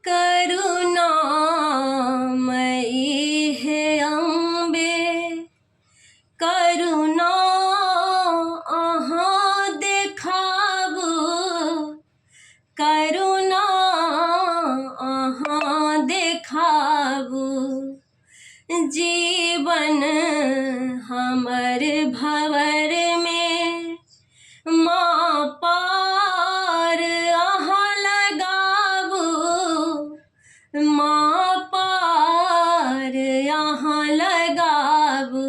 करुणामयी है अम्बे, करुणा अहाँ देखाबू, करुणा अहाँ देखाबू। जीवन हमर भंवर में माँ पार अहाँ लगाबू, माँ पार अहाँ लगाबू।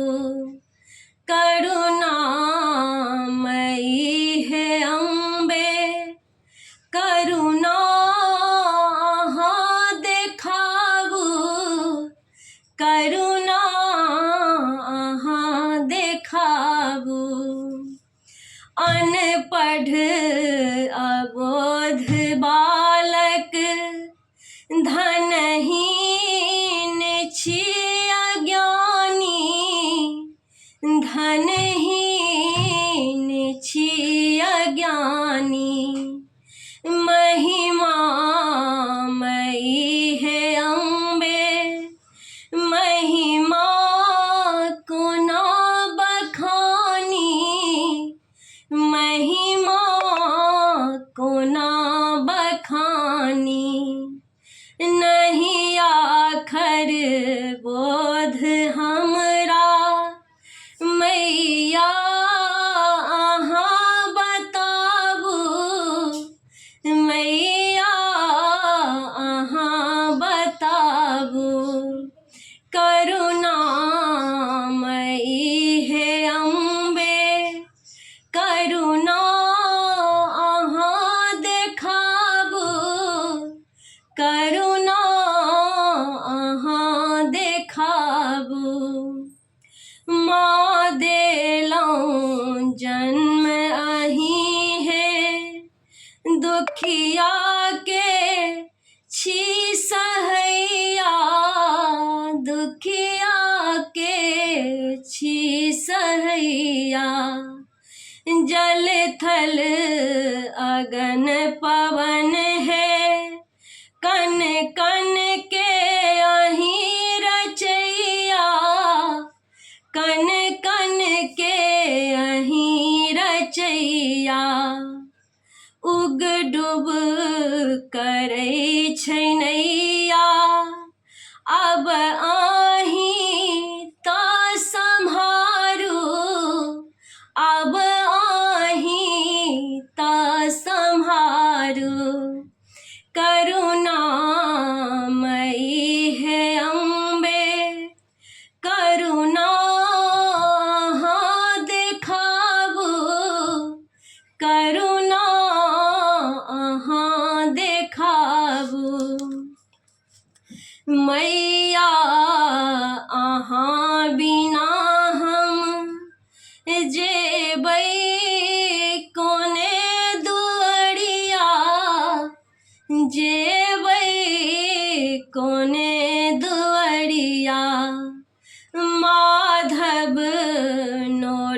करुणामयी है अम्बे, करुणा अहाँ देखाबू, करुणा अहाँ देखाबू। अनपढ़ अबोध बालक धनहीन छी अज्ञानी, धनहीन छी अज्ञानी। महिमामयी है अम्बे, महिमा कोना बखानी, महिमा कोना बखानी। नहीं आखर बोध हमरा मैया अहाँ बताबू, मैया अहाँ बताबू। करुणामयी है अम्बे, करुणा अहाँ देखाबू, करुणा अहाँ देखाबू। माँ देलौं जन्म अहीं है, दुखिया के छी सहैया, दुखिया के छी सहैया। जल थल अगन पवन है, कन कन के अहीं रचैया, कन कन के अहीं रचैया। उग डूब करै छै नैया, अब अहीं ता सम्हारू, अब अहीं ता सम्हारू। करुणामयी है अम्बे, करुणा अहाँ देखाबू, करुणा अहाँ देखाबू। मैया अहाँ बिना हम जेबै कोने दुअरिया, जेबै कोने दुअरिया। माधव नो